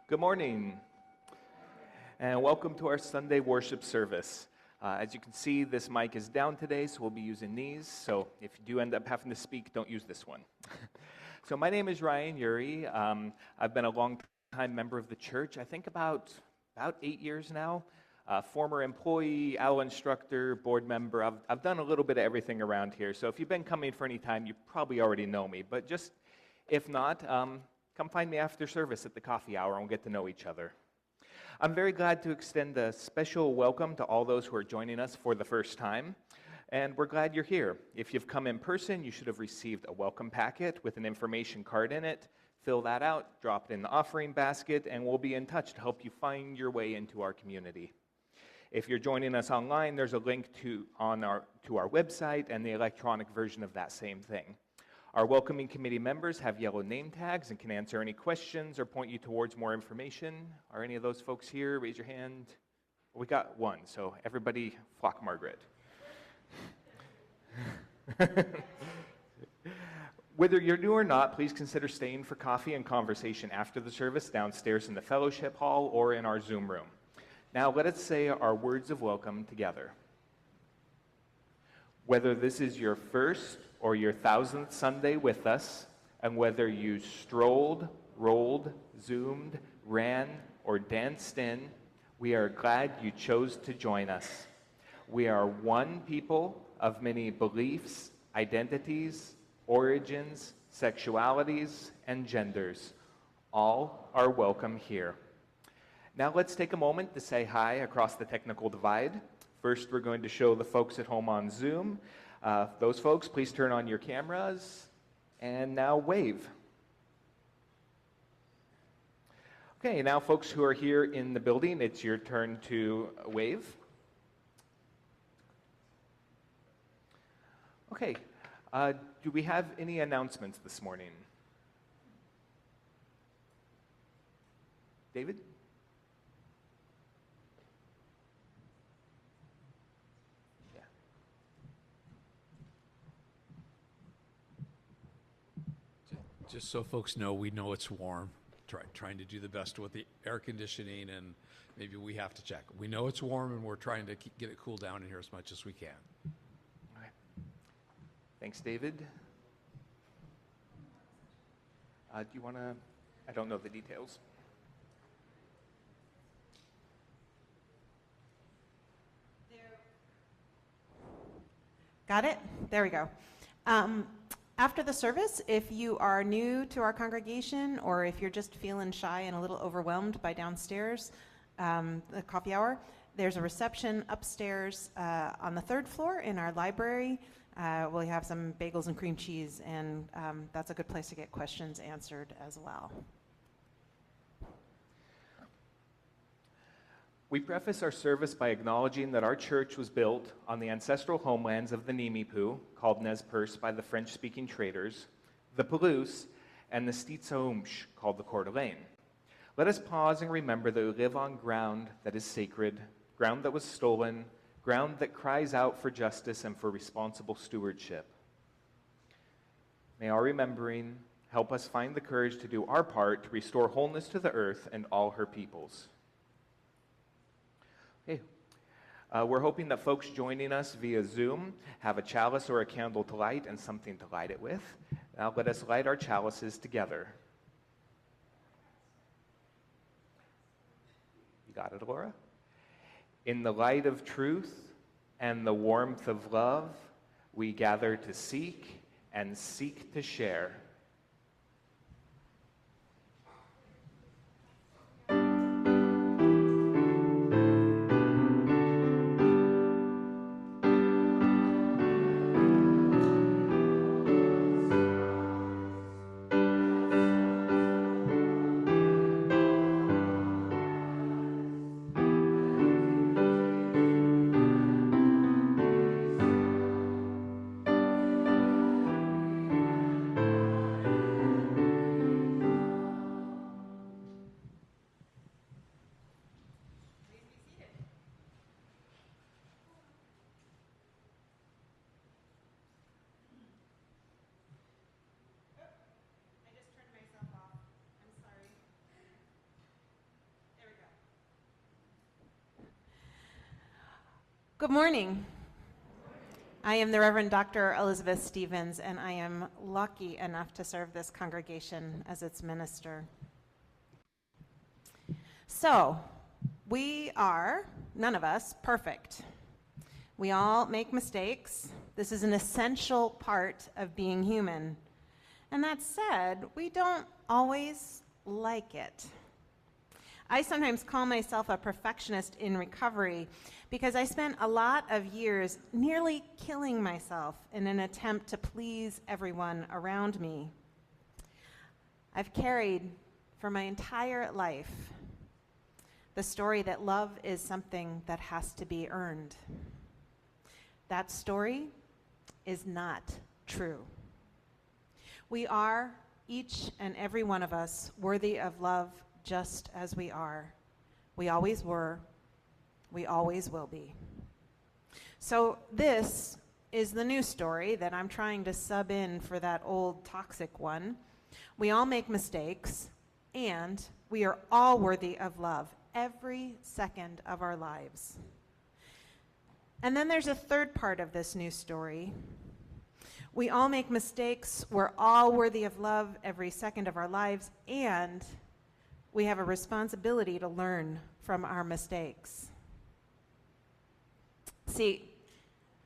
Good morning, and welcome to our Sunday worship service. As you can see, this mic is down today, so we'll be using these. So if you do end up having to speak, don't use this one. So my name is Ryan Uri. I've been a long-time member of the church, I think about 8 years now. Former employee, OWL instructor, board member. I've done a little bit of everything around here. So if you've been coming for any time, you probably already know me. But just if not, come find me after service at the coffee hour and we'll get to know each other. I'm very glad to extend a special welcome to all those who are joining us for the first time. And we're glad you're here. If you've come in person, you should have received a welcome packet with an information card in it. Fill that out, drop it in the offering basket, and we'll be in touch to help you find your way into our community. If you're joining us online, there's a link to our website and the electronic version of that same thing. Our welcoming committee members have yellow name tags and can answer any questions or point you towards more information. Are any of those folks here? Raise your hand. We got one, so everybody flock Margaret. Whether you're new or not, please consider staying for coffee and conversation after the service downstairs in the fellowship hall or in our Zoom room. Now let us say our words of welcome together. Whether this is your first or your 1000th Sunday with us, and whether you strolled, rolled, zoomed, ran, or danced in, we are glad you chose to join us. We are one people of many beliefs, identities, origins, sexualities, and genders. All are welcome here. Now let's take a moment to say hi across the technical divide. First, we're going to show the folks at home on Zoom. Those folks, please turn on your cameras and now wave. Okay, now folks who are here in the building, it's your turn to wave. Okay, do we have any announcements this morning? David? Just so folks know, we know it's warm. Trying to do the best with the air conditioning, and maybe we have to check. We know it's warm, and we're trying to get it cooled down in here as much as we can. All right. Thanks, David. Do you want to? I don't know the details. Got it? There we go. After the service, if you are new to our congregation or if you're just feeling shy and a little overwhelmed by downstairs, the coffee hour, there's a reception upstairs on the 3rd floor in our library. We'll have some bagels and cream cheese, and that's a good place to get questions answered as well. We preface our service by acknowledging that our church was built on the ancestral homelands of the Nimipu, called Nez Perce by the French-speaking traders, the Palouse, and the Stitsaumsh, called the Coeur d'Alene. Let us pause and remember that we live on ground that is sacred, ground that was stolen, ground that cries out for justice and for responsible stewardship. May our remembering help us find the courage to do our part to restore wholeness to the earth and all her peoples. Okay. We're hoping that folks joining us via Zoom have a chalice or a candle to light and something to light it with. Now let us light our chalices together. You got it, Laura? In the light of truth and the warmth of love, we gather to seek and seek to share. Good morning. I am the Reverend Dr. Elizabeth Stevens, and I am lucky enough to serve this congregation as its minister. So, we are, none of us, perfect. We all make mistakes. This is an essential part of being human. And that said, we don't always like it. I sometimes call myself a perfectionist in recovery because I spent a lot of years nearly killing myself in an attempt to please everyone around me. I've carried for my entire life the story that love is something that has to be earned. That story is not true. We are, each and every one of us, worthy of love just as we are. We always were. We always will be. So this is the new story that I'm trying to sub in for that old toxic one. We all make mistakes, and we are all worthy of love every second of our lives. And then there's a third part of this new story. We all make mistakes. We're all worthy of love every second of our lives, and we have a responsibility to learn from our mistakes. See,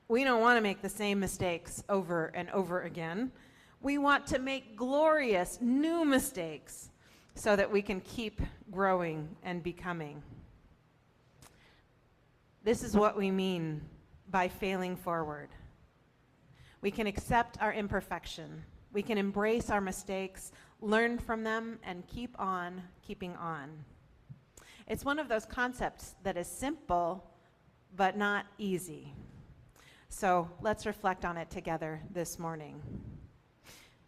we don't want to make the same mistakes over and over again. We want to make glorious new mistakes so that we can keep growing and becoming. This is what we mean by failing forward. We can accept our imperfection. We can embrace our mistakes, learn from them, and keep on keeping on. It's one of those concepts that is simple, but not easy. So let's reflect on it together this morning.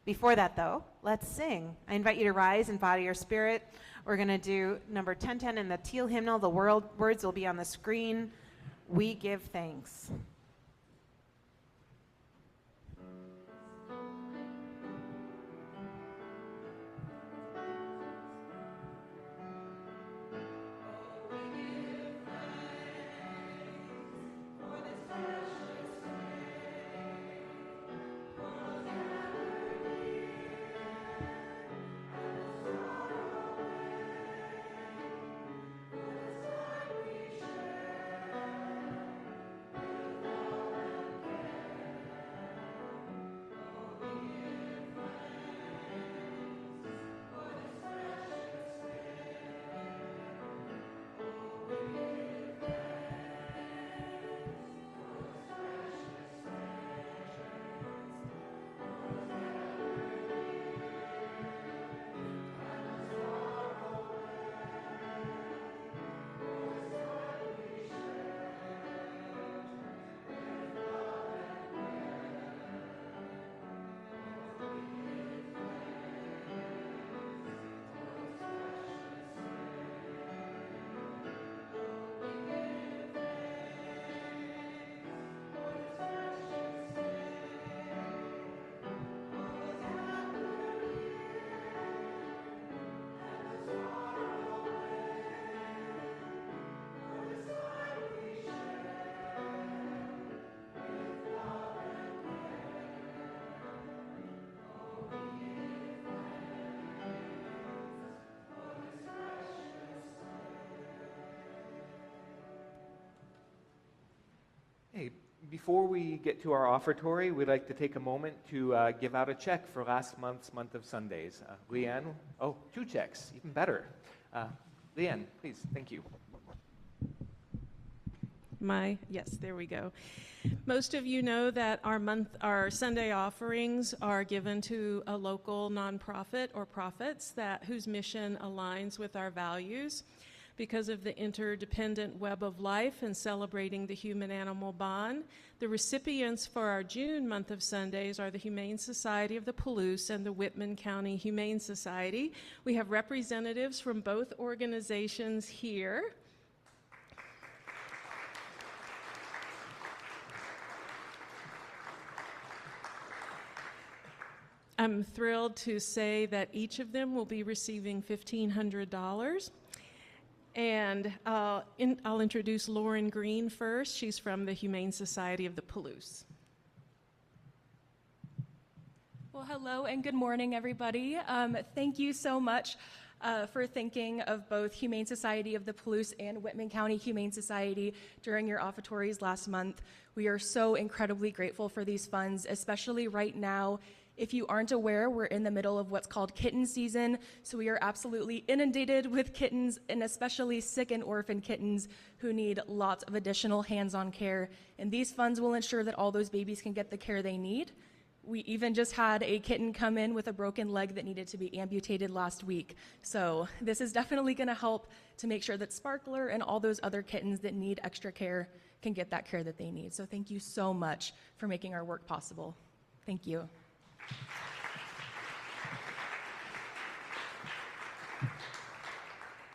Before that, though, let's sing. I invite you to rise and body your spirit. We're going to do number 1010 in the teal hymnal. The words will be on the screen. We give thanks. Hey, before we get to our offertory, we'd like to take a moment to give out a check for last month's month of Sundays. Leanne, 2 checks, even better. Leanne, please, thank you. Yes, there we go. Most of you know that our Sunday offerings are given to a local nonprofit or profits whose mission aligns with our values. Because of the interdependent web of life and celebrating the human-animal bond, the recipients for our June month of Sundays are the Humane Society of the Palouse and the Whitman County Humane Society. We have representatives from both organizations here. I'm thrilled to say that each of them will be receiving $1,500. And I'll introduce Lauren Green first. She's from the Humane Society of the Palouse. Well, hello and good morning, everybody. Thank you so much for thinking of both Humane Society of the Palouse and Whitman County Humane Society during your offertories last month. We are so incredibly grateful for these funds, especially right now. If you aren't aware, we're in the middle of what's called kitten season, so we are absolutely inundated with kittens, and especially sick and orphan kittens who need lots of additional hands-on care. And these funds will ensure that all those babies can get the care they need. We even just had a kitten come in with a broken leg that needed to be amputated last week. So this is definitely going to help to make sure that Sparkler and all those other kittens that need extra care can get that care that they need. So thank you so much for making our work possible. Thank you.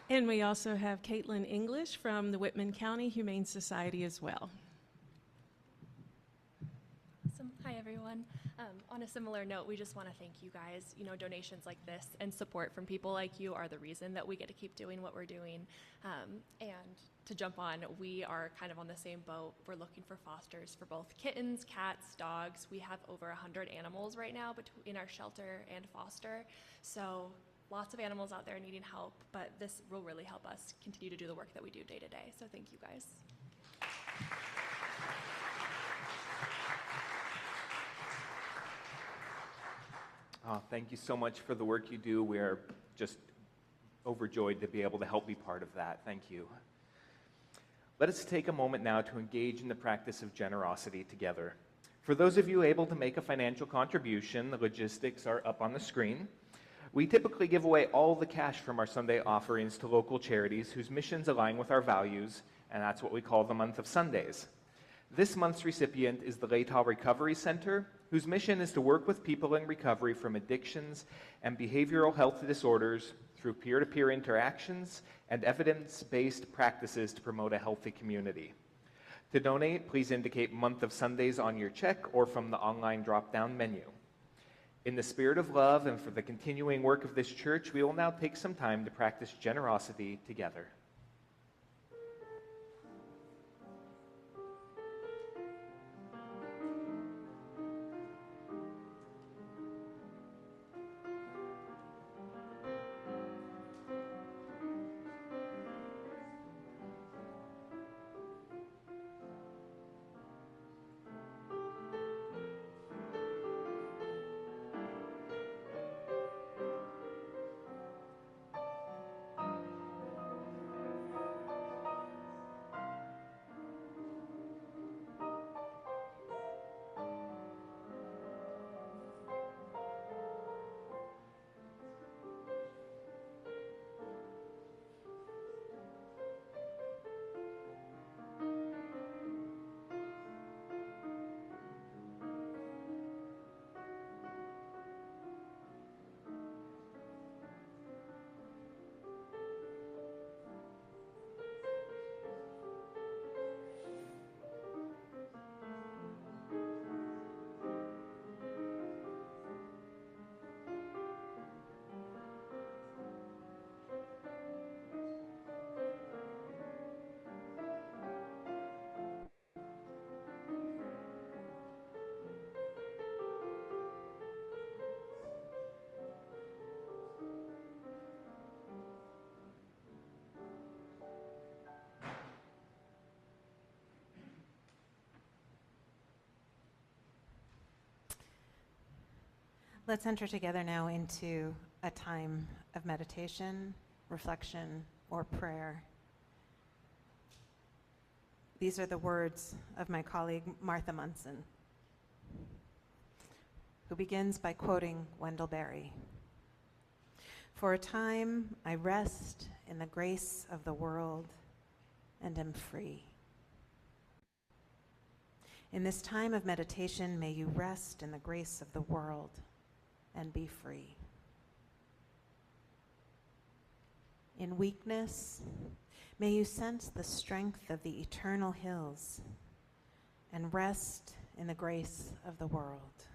And we also have Caitlin English from the Whitman County Humane Society as well. Awesome. Hi, everyone. On a similar note, we just want to thank you guys. You know, donations like this and support from people like you are the reason that we get to keep doing what we're doing. And to jump on, we are kind of on the same boat. We're looking for fosters for both kittens, cats, dogs. We have over 100 animals right now between our shelter and foster. So lots of animals out there needing help, but this will really help us continue to do the work that we do day to day. So thank you guys. Thank you so much for the work you do. We're just overjoyed to be able to help be part of that. Thank you. Let us take a moment now to engage in the practice of generosity together. For those of you able to make a financial contribution, the logistics are up on the screen. We typically give away all the cash from our Sunday offerings to local charities whose missions align with our values, and that's what we call the month of Sundays. This month's recipient is the Laytall Recovery Center, whose mission is to work with people in recovery from addictions and behavioral health disorders through peer-to-peer interactions and evidence-based practices to promote a healthy community. To donate, please indicate Month of Sundays on your check or from the online drop-down menu. In the spirit of love and for the continuing work of this church, we will now take some time to practice generosity together. Let's enter together now into a time of meditation, reflection, or prayer. These are the words of my colleague Martha Munson, who begins by quoting Wendell Berry. "For a time I rest in the grace of the world and am free." In this time of meditation, may you rest in the grace of the world and be free. In weakness, may you sense the strength of the eternal hills and rest in the grace of the world.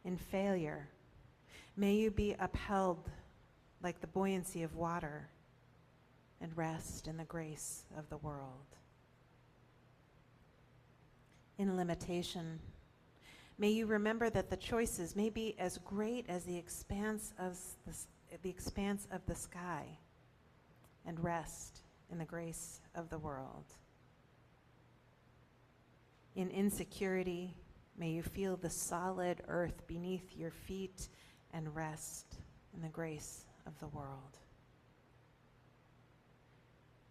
In failure, may you be upheld like the buoyancy of water, and rest in the grace of the world. In limitation, may you remember that the choices may be as great as the expanse of the sky, and rest in the grace of the world. In insecurity, may you feel the solid earth beneath your feet and rest in the grace of the world.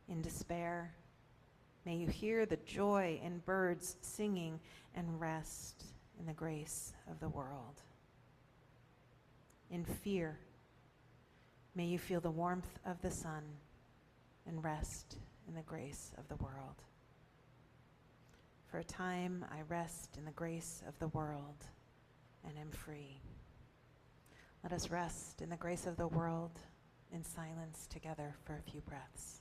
In despair, may you hear the joy in birds singing and rest in the grace of the world. In fear, may you feel the warmth of the sun and rest in the grace of the world. For a time, I rest in the grace of the world and am free. Let us rest in the grace of the world in silence together for a few breaths.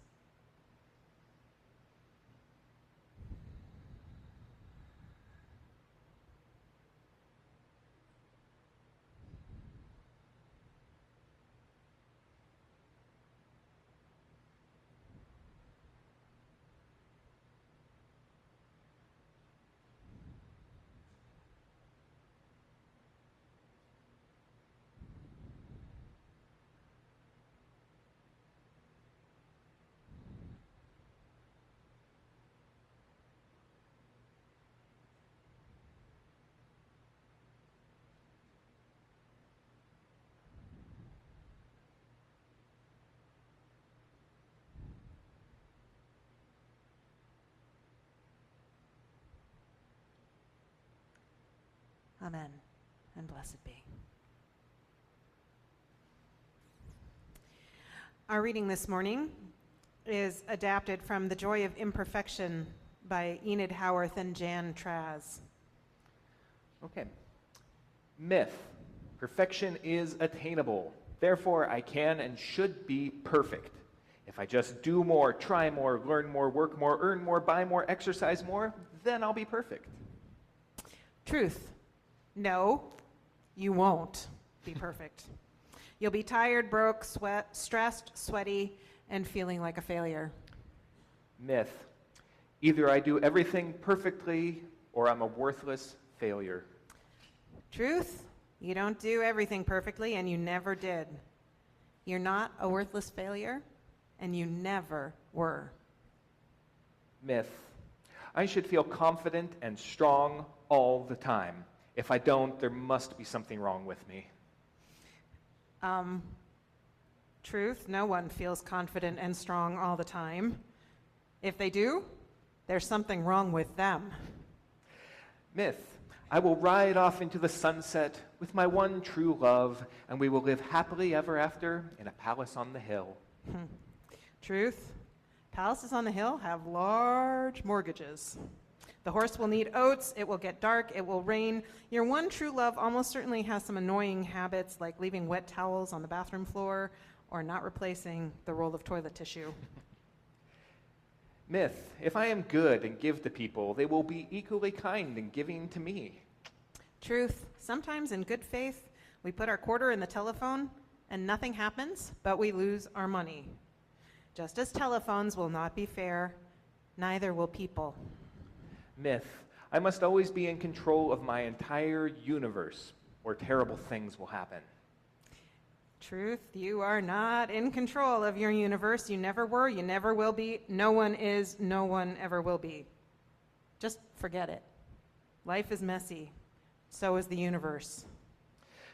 Amen, and blessed be. Our reading this morning is adapted from The Joy of Imperfection by Enid Howarth and Jan Traz. Okay. Myth. Perfection is attainable. Therefore, I can and should be perfect. If I just do more, try more, learn more, work more, earn more, buy more, exercise more, then I'll be perfect. Truth. No, you won't be perfect. You'll be tired, broke, stressed, sweaty, and feeling like a failure. Myth. Either I do everything perfectly or I'm a worthless failure. Truth. You don't do everything perfectly, and you never did. You're not a worthless failure, and you never were. Myth. I should feel confident and strong all the time. If I don't, there must be something wrong with me. Truth, no one feels confident and strong all the time. If they do, there's something wrong with them. Myth. I will ride off into the sunset with my one true love, and we will live happily ever after in a palace on the hill. Truth, palaces on the hill have large mortgages. The horse will need oats, it will get dark, it will rain. Your one true love almost certainly has some annoying habits like leaving wet towels on the bathroom floor or not replacing the roll of toilet tissue. Myth. If I am good and give to people, they will be equally kind in giving to me. Truth, sometimes in good faith, we put our quarter in the telephone and nothing happens, but we lose our money. Just as telephones will not be fair, neither will people. Myth. I must always be in control of my entire universe, or terrible things will happen. Truth, you are not in control of your universe. You never were, you never will be. No one is, no one ever will be. Just forget it. Life is messy. So is the universe.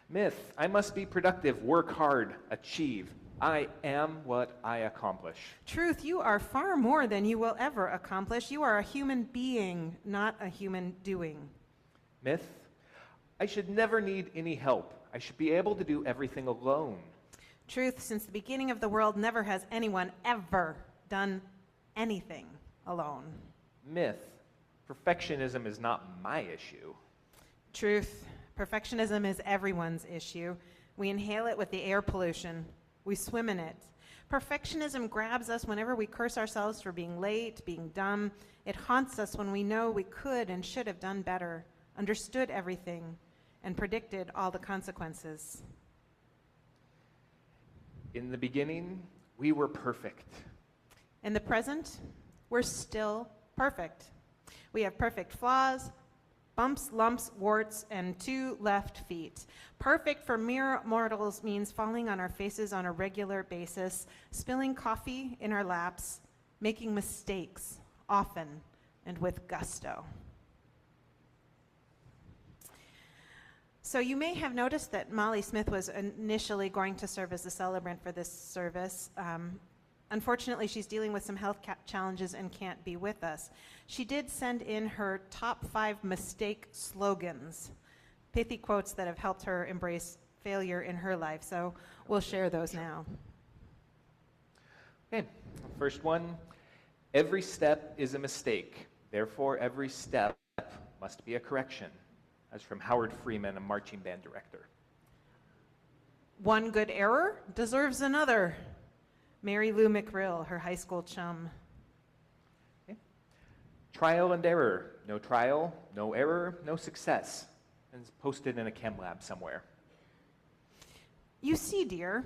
Myth. I must be productive, work hard, achieve. I am what I accomplish. Truth, you are far more than you will ever accomplish. You are a human being, not a human doing. Myth. I should never need any help. I should be able to do everything alone. Truth, since the beginning of the world, never has anyone ever done anything alone. Myth. Perfectionism is not my issue. Truth, perfectionism is everyone's issue. We inhale it with the air pollution. We swim in it. Perfectionism grabs us whenever we curse ourselves for being late, being dumb. It haunts us when we know we could and should have done better, understood everything, and predicted all the consequences. In the beginning, we were perfect. In the present, we're still perfect. We have perfect flaws, bumps, lumps, warts, and 2 left feet. Perfect for mere mortals means falling on our faces on a regular basis, spilling coffee in our laps, making mistakes often and with gusto. So you may have noticed that Molly Smith was initially going to serve as the celebrant for this service. Unfortunately, she's dealing with some health challenges and can't be with us. She did send in her top 5 mistake slogans, pithy quotes that have helped her embrace failure in her life. So we'll share those now. Okay, first one. Every step is a mistake. Therefore, every step must be a correction. That's from Howard Freeman, a marching band director. One good error deserves another. Mary Lou McRill, her high school chum. Okay. Trial and error. No trial, no error, no success. And it's posted in a chem lab somewhere. You see, dear,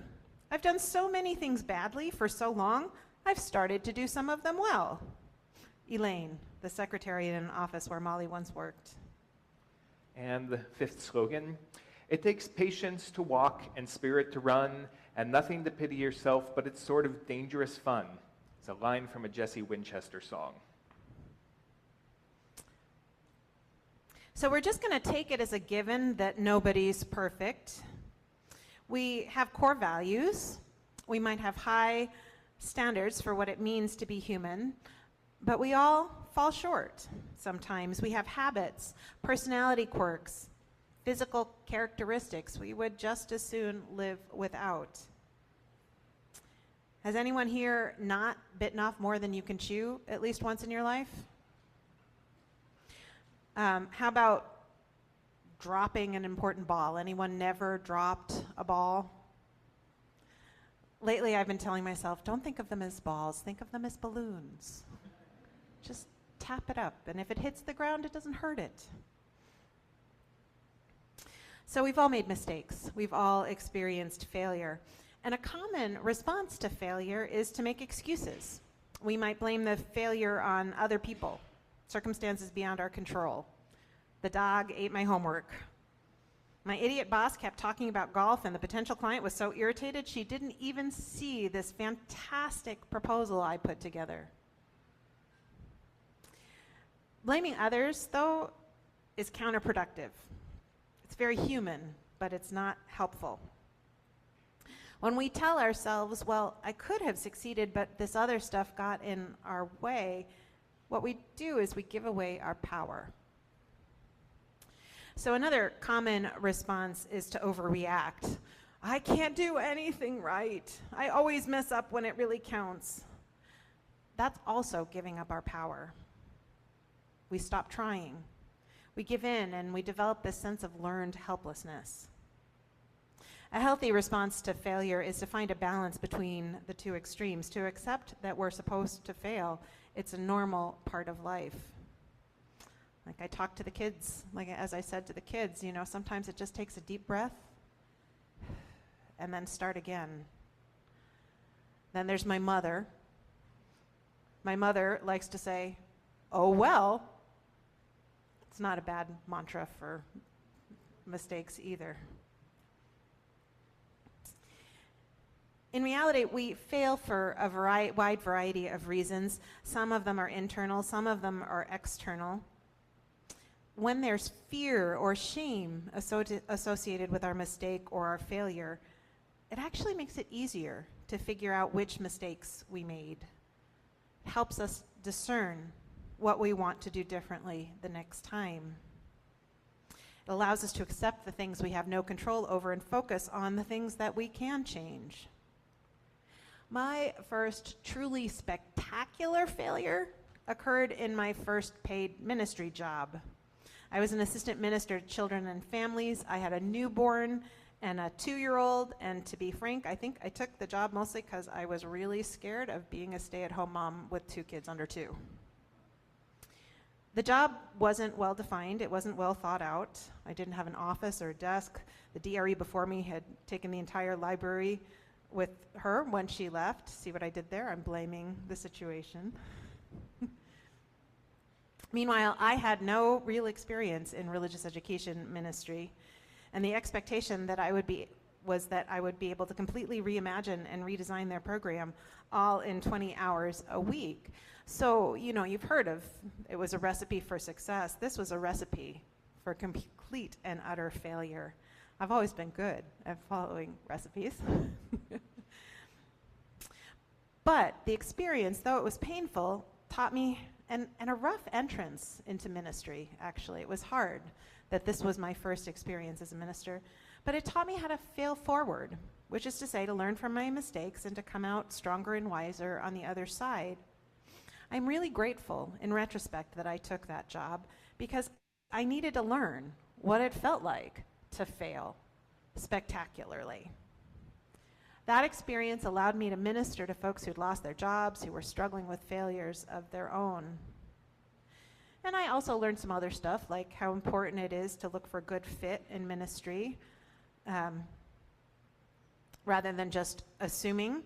I've done so many things badly for so long, I've started to do some of them well. Elaine, the secretary in an office where Molly once worked. And the 5th slogan, it takes patience to walk and spirit to run, and nothing to pity yourself, but it's sort of dangerous fun. It's a line from a Jesse Winchester song. So we're just going to take it as a given that nobody's perfect. We have core values. We might have high standards for what it means to be human, but we all fall short sometimes. We have habits, personality quirks, physical characteristics we would just as soon live without. Has anyone here not bitten off more than you can chew at least once in your life? How about dropping an important ball? Anyone never dropped a ball? Lately I've been telling myself, don't think of them as balls, think of them as balloons. Just tap it up, and if it hits the ground, it doesn't hurt it. So we've all made mistakes. We've all experienced failure. And a common response to failure is to make excuses. We might blame the failure on other people, circumstances beyond our control. The dog ate my homework. My idiot boss kept talking about golf, and the potential client was so irritated she didn't even see this fantastic proposal I put together. Blaming others, though, is counterproductive. It's very human, but it's not helpful. When we tell ourselves, well, I could have succeeded, but this other stuff got in our way, what we do is we give away our power. So another common response is to overreact. I can't do anything right. I always mess up when it really counts. That's also giving up our power. We stop trying. We give in, and we develop this sense of learned helplessness. A healthy response to failure is to find a balance between the two extremes, to accept that we're supposed to fail. It's a normal part of life. Like I talk to the kids, like as I said to the kids, you know, sometimes it just takes a deep breath and then start again. Then there's my mother. My mother likes to say, oh well. It's not a bad mantra for mistakes either. In reality, we fail for a wide variety of reasons. Some of them are internal, some of them are external. When there's fear or shame associated with our mistake or our failure, it actually makes it easier to figure out which mistakes we made. It helps us discern what we want to do differently the next time. It allows us to accept the things we have no control over and focus on the things that we can change. My first truly spectacular failure occurred in my first paid ministry job. I was an assistant minister to children and families. I had a newborn and a 2-year-old, and to be frank, I think I took the job mostly because I was really scared of being a stay-at-home mom with 2 kids under 2. The job wasn't well defined, it wasn't well thought out. I didn't have an office or a desk. The DRE before me had taken the entire library with her when she left. See what I did there? I'm blaming the situation. Meanwhile, I had no real experience in religious education ministry, and the expectation that was that I would be able to completely reimagine and redesign their program all in 20 hours a week. So, you've heard of it was a recipe for success. This was a recipe for complete and utter failure. I've always been good at following recipes. But the experience, though it was painful, taught me and a rough entrance into ministry, actually. It was hard that this was my first experience as a minister, but it taught me how to fail forward, which is to say to learn from my mistakes and to come out stronger and wiser on the other side. I'm really grateful in retrospect that I took that job because I needed to learn what it felt like to fail spectacularly. That experience allowed me to minister to folks who'd lost their jobs, who were struggling with failures of their own. And I also learned some other stuff, like how important it is to look for good fit in ministry, rather than just assuming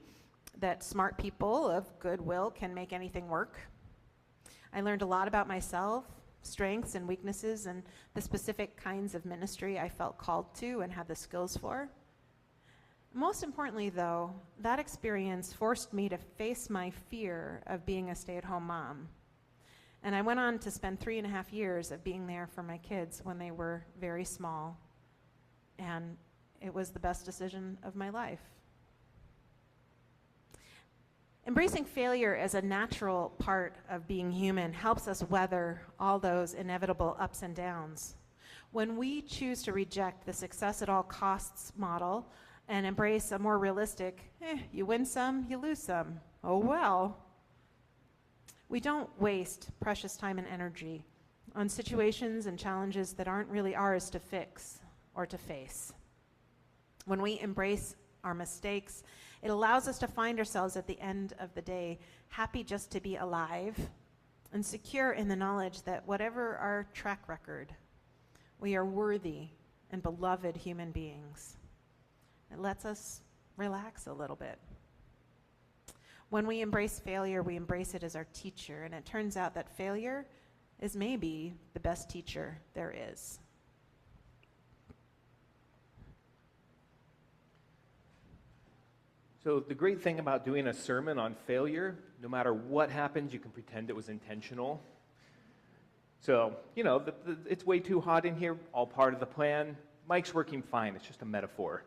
that smart people of goodwill can make anything work. I learned a lot about myself, strengths and weaknesses, and the specific kinds of ministry I felt called to and had the skills for. Most importantly, though, that experience forced me to face my fear of being a stay-at-home mom. And I went on to spend 3.5 years of being there for my kids when they were very small. And it was the best decision of my life. Embracing failure as a natural part of being human helps us weather all those inevitable ups and downs. When we choose to reject the success at all costs model and embrace a more realistic, you win some, you lose some, oh well, we don't waste precious time and energy on situations and challenges that aren't really ours to fix or to face. When we embrace our mistakes, it allows us to find ourselves at the end of the day happy just to be alive and secure in the knowledge that whatever our track record, we are worthy and beloved human beings. It lets us relax a little bit. When we embrace failure, we embrace it as our teacher, and it turns out that failure is maybe the best teacher there is. So the great thing about doing a sermon on failure, no matter what happens, you can pretend it was intentional. So, it's way too hot in here, all part of the plan. Mike's working fine, it's just a metaphor.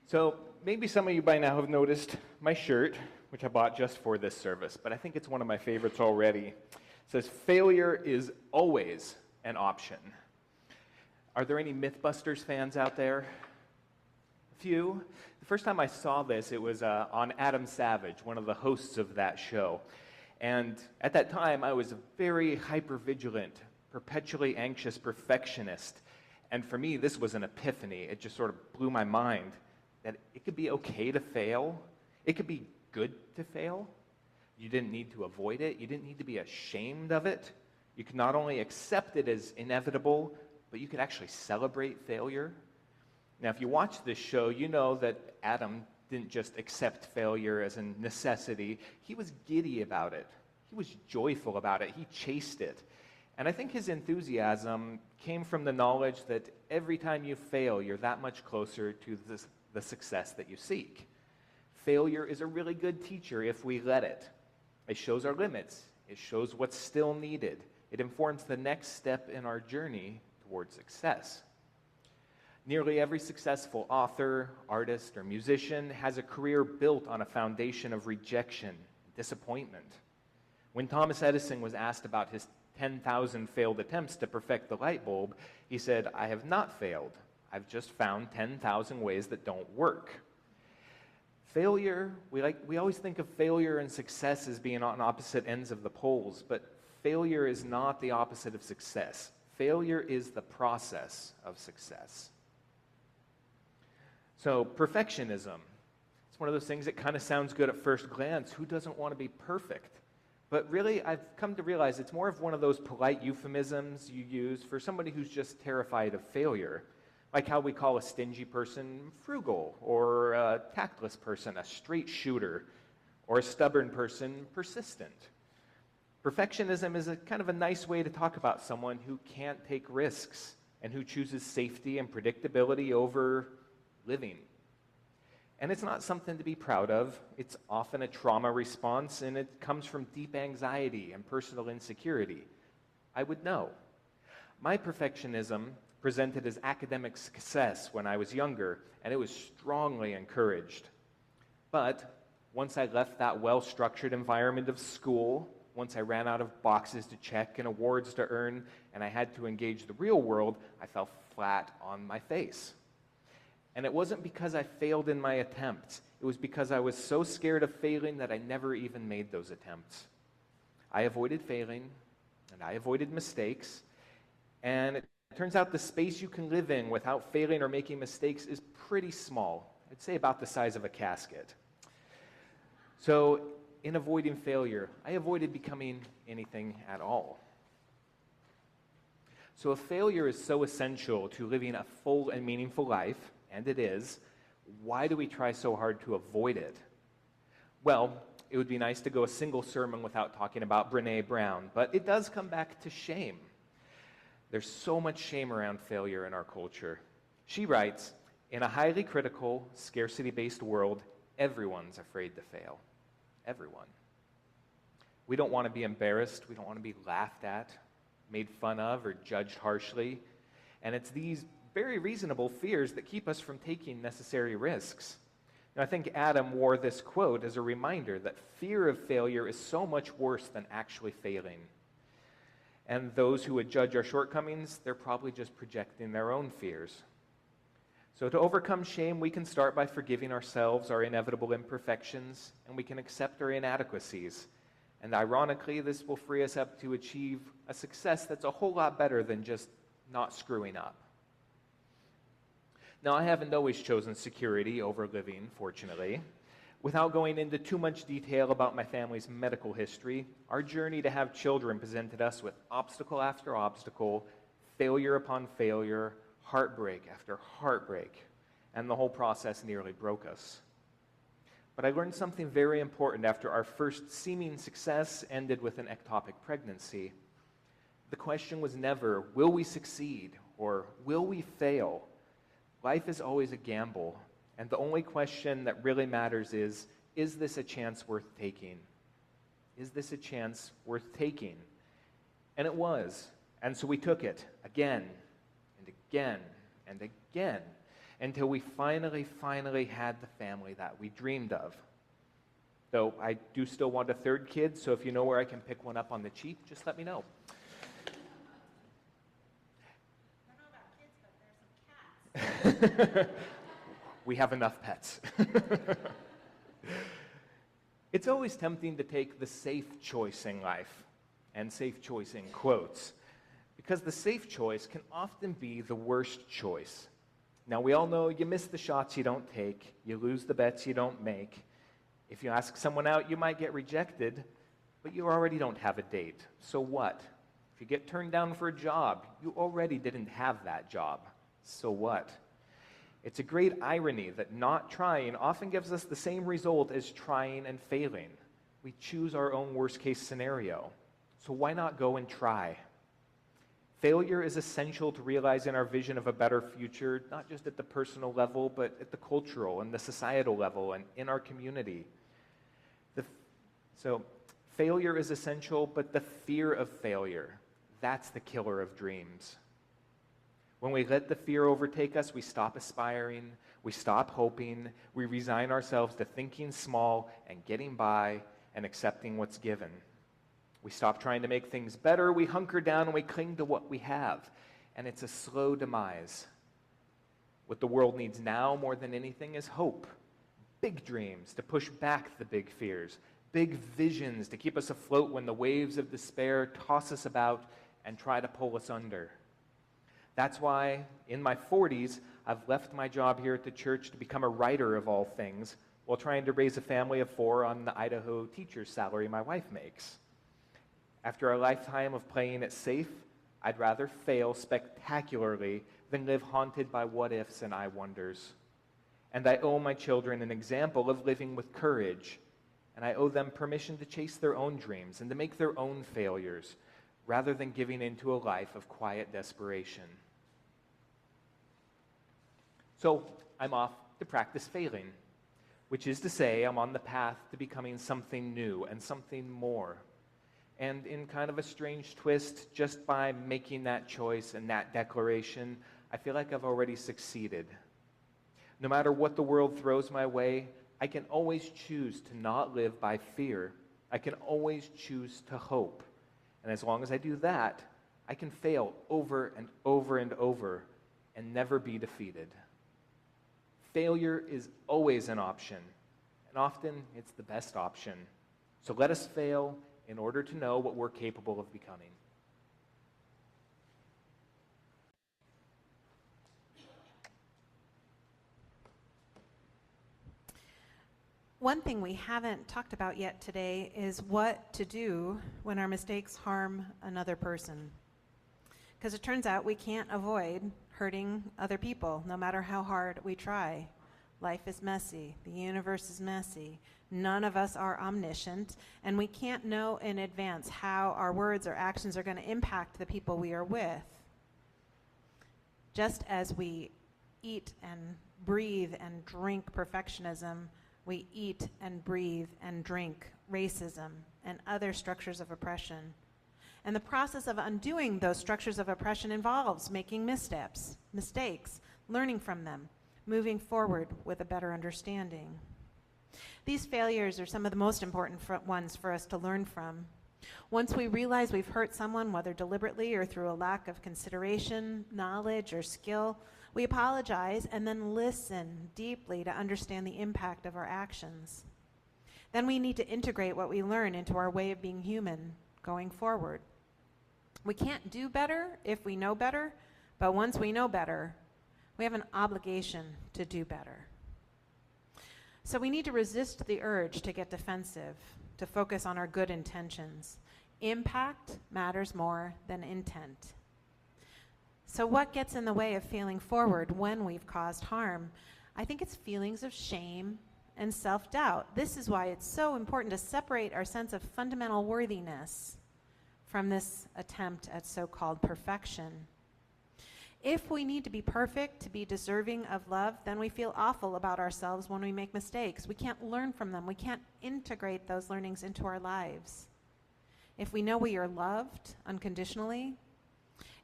So maybe some of you by now have noticed my shirt, which I bought just for this service, but I think it's one of my favorites already. It says, "Failure is always an option." Are there any Mythbusters fans out there? A few. The first time I saw this, it was on Adam Savage, one of the hosts of that show. And at that time, I was a very hypervigilant, perpetually anxious perfectionist. And for me, this was an epiphany. It just sort of blew my mind that it could be okay to fail. It could be good to fail. You didn't need to avoid it. You didn't need to be ashamed of it. You could not only accept it as inevitable, but you could actually celebrate failure. Now, if you watch this show, you know that Adam didn't just accept failure as a necessity. He was giddy about it. He was joyful about it. He chased it. And I think his enthusiasm came from the knowledge that every time you fail, you're that much closer to the success that you seek. Failure is a really good teacher if we let it. It shows our limits. It shows what's still needed. It informs the next step in our journey towards success. Nearly every successful author, artist, or musician has a career built on a foundation of rejection, disappointment. When Thomas Edison was asked about his 10,000 failed attempts to perfect the light bulb, he said, "I have not failed. I've just found 10,000 ways that don't work." Failure, we always think of failure and success as being on opposite ends of the poles, but failure is not the opposite of success. Failure is the process of success. So perfectionism, it's one of those things that kind of sounds good at first glance. Who doesn't want to be perfect? But really, I've come to realize it's more of one of those polite euphemisms you use for somebody who's just terrified of failure. Like how we call a stingy person frugal, or a tactless person a straight shooter, or a stubborn person persistent. Perfectionism is a kind of a nice way to talk about someone who can't take risks and who chooses safety and predictability over living. And it's not something to be proud of. It's often a trauma response, and it comes from deep anxiety and personal insecurity. I would know. My perfectionism presented as academic success when I was younger, and it was strongly encouraged. But once I left that well-structured environment of school, once I ran out of boxes to check and awards to earn, and I had to engage the real world, I fell flat on my face. And it wasn't because I failed in my attempts. It was because I was so scared of failing that I never even made those attempts. I avoided failing, and I avoided mistakes, and it turns out the space you can live in without failing or making mistakes is pretty small. I'd say about the size of a casket. So, in avoiding failure, I avoided becoming anything at all. So if failure is so essential to living a full and meaningful life, and it is, why do we try so hard to avoid it? Well, it would be nice to go a single sermon without talking about Brené Brown, but it does come back to shame. There's so much shame around failure in our culture. She writes, in a highly critical, scarcity-based world, everyone's afraid to fail. Everyone. We don't want to be embarrassed. We don't want to be laughed at, made fun of, or judged harshly. And it's these very reasonable fears that keep us from taking necessary risks. Now, I think Adam wore this quote as a reminder that fear of failure is so much worse than actually failing. And those who would judge our shortcomings, they're probably just projecting their own fears. So to overcome shame, we can start by forgiving ourselves our inevitable imperfections, and we can accept our inadequacies. And ironically, this will free us up to achieve a success that's a whole lot better than just not screwing up. Now, I haven't always chosen security over living, fortunately. Without going into too much detail about my family's medical history, our journey to have children presented us with obstacle after obstacle, failure upon failure, heartbreak after heartbreak, and the whole process nearly broke us. But I learned something very important after our first seeming success ended with an ectopic pregnancy. The question was never, will we succeed, or will we fail? Life is always a gamble, and the only question that really matters is this a chance worth taking? Is this a chance worth taking? And it was, and so we took it again, and again, and again, until we finally had the family that we dreamed of. Though I do still want a third kid, so if you know where I can pick one up on the cheap, just let me know. I don't know about kids, but there's some cats. We have enough pets. It's always tempting to take the safe choice in life, and safe choice in quotes, because the safe choice can often be the worst choice. Now, we all know you miss the shots you don't take, you lose the bets you don't make. If you ask someone out, you might get rejected, but you already don't have a date. So what? If you get turned down for a job, you already didn't have that job. So what? It's a great irony that not trying often gives us the same result as trying and failing. We choose our own worst-case scenario. So why not go and try? Failure is essential to realizing our vision of a better future, not just at the personal level, but at the cultural and the societal level and in our community. So failure is essential, but the fear of failure, that's the killer of dreams. When we let the fear overtake us, we stop aspiring, we stop hoping, we resign ourselves to thinking small and getting by and accepting what's given. We stop trying to make things better, we hunker down and we cling to what we have. And it's a slow demise. What the world needs now more than anything is hope. Big dreams to push back the big fears. Big visions to keep us afloat when the waves of despair toss us about and try to pull us under. That's why, in my 40s, I've left my job here at the church to become a writer of all things, while trying to raise a family of 4 on the Idaho teacher's salary my wife makes. After a lifetime of playing it safe, I'd rather fail spectacularly than live haunted by what ifs and I wonders. And I owe my children an example of living with courage, and I owe them permission to chase their own dreams and to make their own failures, rather than giving into a life of quiet desperation. So I'm off to practice failing, which is to say I'm on the path to becoming something new and something more. And in kind of a strange twist, just by making that choice and that declaration, I feel like I've already succeeded. No matter what the world throws my way, I can always choose to not live by fear. I can always choose to hope. And as long as I do that, I can fail over and over and over and never be defeated. Failure is always an option, and often it's the best option. So let us fail in order to know what we're capable of becoming. One thing we haven't talked about yet today is what to do when our mistakes harm another person. Because it turns out we can't avoid hurting other people, no matter how hard we try. Life is messy. The universe is messy. None of us are omniscient, and we can't know in advance how our words or actions are going to impact the people we are with. Just as we eat and breathe and drink perfectionism, we eat and breathe and drink racism and other structures of oppression. And the process of undoing those structures of oppression involves making missteps, mistakes, learning from them, moving forward with a better understanding. These failures are some of the most important ones for us to learn from. Once we realize we've hurt someone, whether deliberately or through a lack of consideration, knowledge, or skill, we apologize and then listen deeply to understand the impact of our actions. Then we need to integrate what we learn into our way of being human going forward. We can't do better if we know better, but once we know better, we have an obligation to do better. So we need to resist the urge to get defensive, to focus on our good intentions. Impact matters more than intent. So what gets in the way of failing forward when we've caused harm? I think it's feelings of shame and self-doubt. This is why it's so important to separate our sense of fundamental worthiness from this attempt at so-called perfection. If we need to be perfect to be deserving of love, then we feel awful about ourselves when we make mistakes. We can't learn from them. We can't integrate those learnings into our lives. If we know we are loved unconditionally,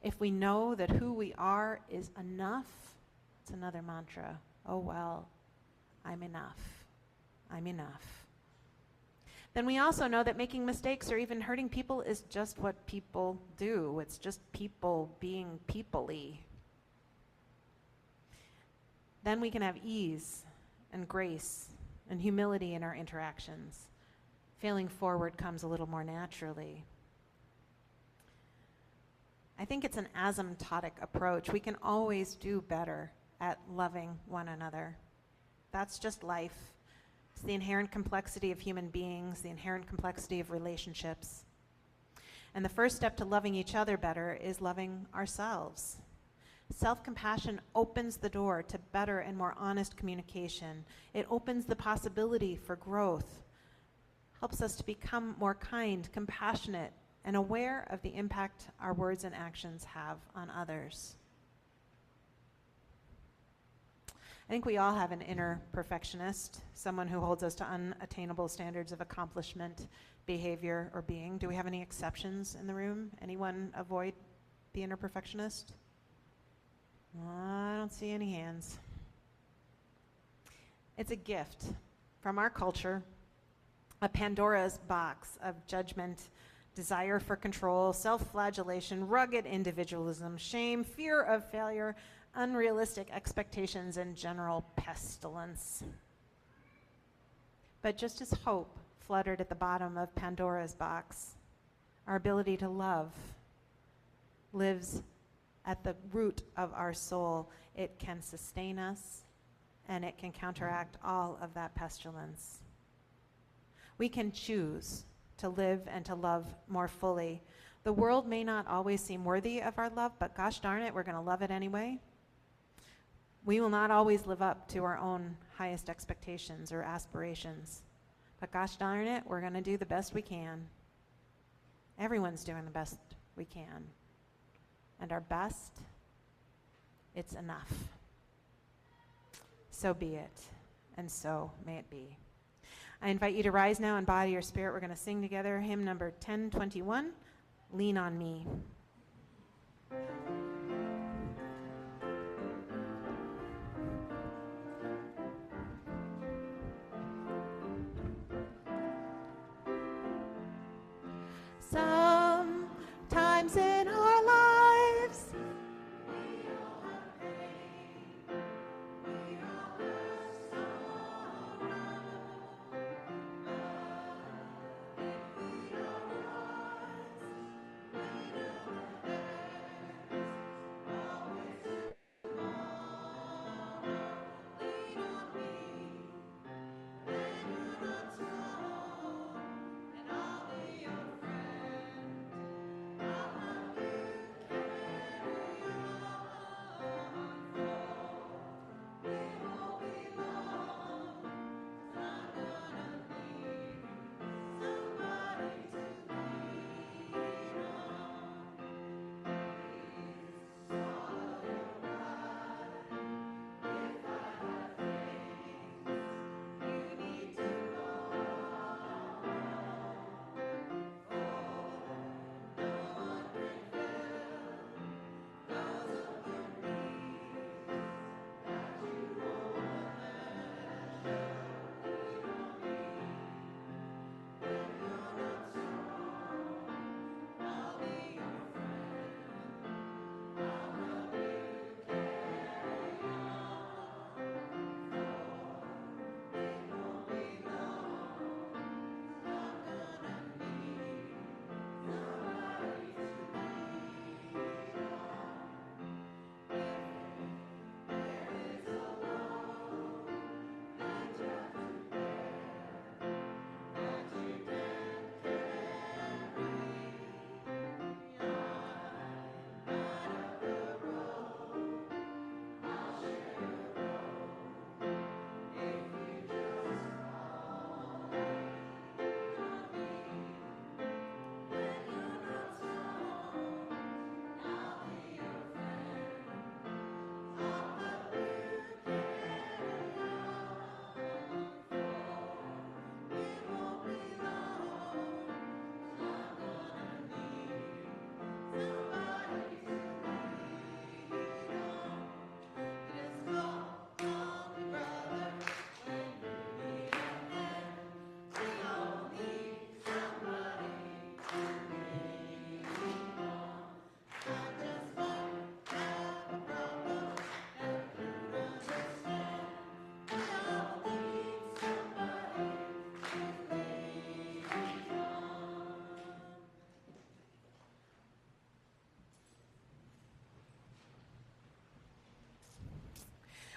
if we know that who we are is enough, it's another mantra. Oh, well, I'm enough. I'm enough. Then we also know that making mistakes or even hurting people is just what people do. It's just people being people-y. Then we can have ease and grace and humility in our interactions. Failing forward comes a little more naturally. I think it's an asymptotic approach. We can always do better at loving one another. That's just life. It's the inherent complexity of human beings, the inherent complexity of relationships. And the first step to loving each other better is loving ourselves. Self-compassion opens the door to better and more honest communication. It opens the possibility for growth, helps us to become more kind, compassionate, and aware of the impact our words and actions have on others. I think we all have an inner perfectionist, someone who holds us to unattainable standards of accomplishment, behavior, or being. Do we have any exceptions in the room? Anyone avoid the inner perfectionist? I don't see any hands. It's a gift from our culture, a Pandora's box of judgment, desire for control, self-flagellation, rugged individualism, shame, fear of failure, unrealistic expectations, and general pestilence. But just as hope fluttered at the bottom of Pandora's box, our ability to love lives at the root of our soul. It can sustain us, and it can counteract all of that pestilence. We can choose to live and to love more fully. The world may not always seem worthy of our love, but gosh darn it, we're going to love it anyway. We will not always live up to our own highest expectations or aspirations. But gosh darn it, we're going to do the best we can. Everyone's doing the best we can. And our best, it's enough. So be it, and so may it be. I invite you to rise now in body or spirit. We're going to sing together hymn number 1021, Lean on Me. Sometimes in our lives,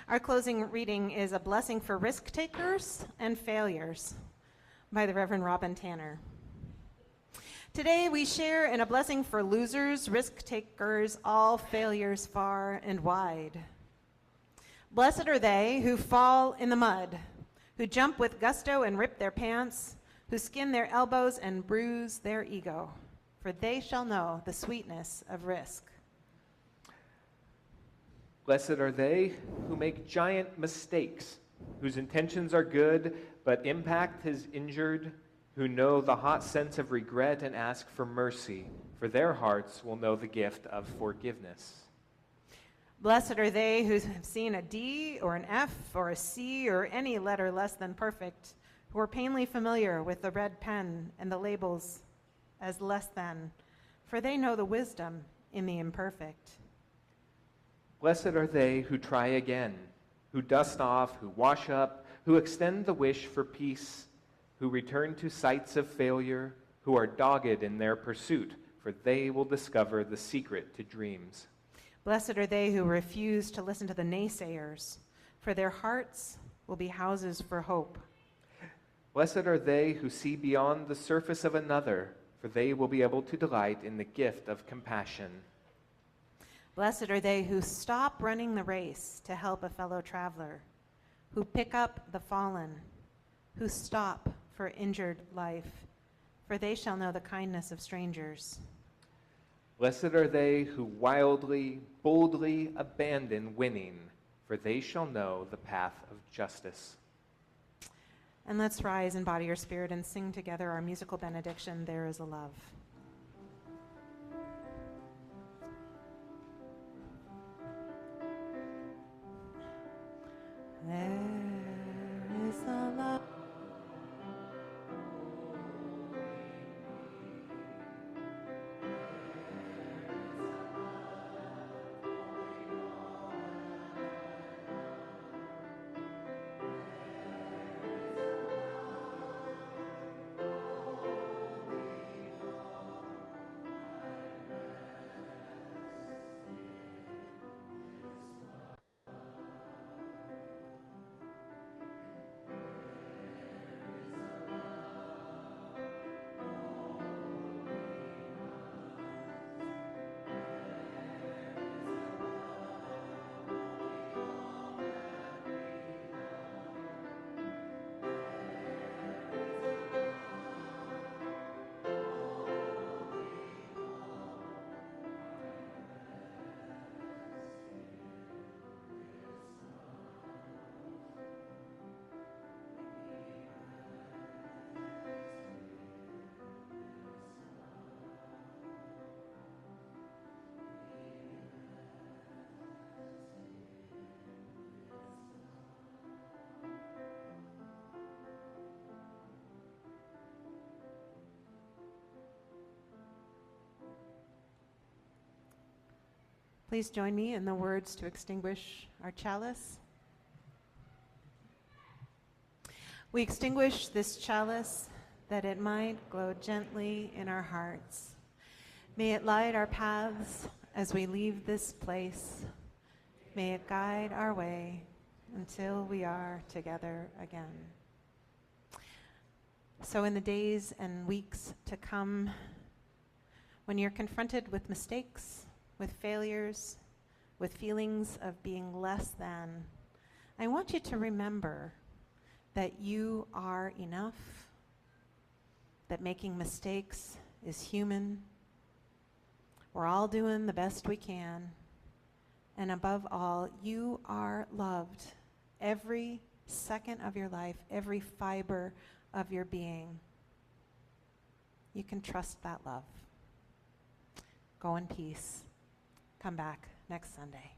our closing reading is A Blessing for Risk Takers and Failures by the Reverend Robin Tanner. Today we share in a blessing for losers, risk takers, all failures far and wide. Blessed are they who fall in the mud, who jump with gusto and rip their pants, who skin their elbows and bruise their ego, for they shall know the sweetness of risk. Blessed are they who make giant mistakes, whose intentions are good, but impact has injured, who know the hot sense of regret and ask for mercy, for their hearts will know the gift of forgiveness. Blessed are they who have seen a D or an F or a C or any letter less than perfect, who are painfully familiar with the red pen and the labels as less than, for they know the wisdom in the imperfect. Blessed are they who try again, who dust off, who wash up, who extend the wish for peace, who return to sites of failure, who are dogged in their pursuit, for they will discover the secret to dreams. Blessed are they who refuse to listen to the naysayers, for their hearts will be houses for hope. Blessed are they who see beyond the surface of another, for they will be able to delight in the gift of compassion. Blessed are they who stop running the race to help a fellow traveler, who pick up the fallen, who stop for injured life, for they shall know the kindness of strangers. Blessed are they who wildly, boldly abandon winning, for they shall know the path of justice. And let's rise in body or spirit and sing together our musical benediction, There is a Love. There is a love. Please join me in the words to extinguish our chalice. We extinguish this chalice that it might glow gently in our hearts. May it light our paths as we leave this place. May it guide our way until we are together again. So in the days and weeks to come, when you're confronted with mistakes, with failures, with feelings of being less than, I want you to remember that you are enough, that making mistakes is human. We're all doing the best we can. And above all, you are loved. Every second of your life, every fiber of your being. You can trust that love. Go in peace. Come back next Sunday.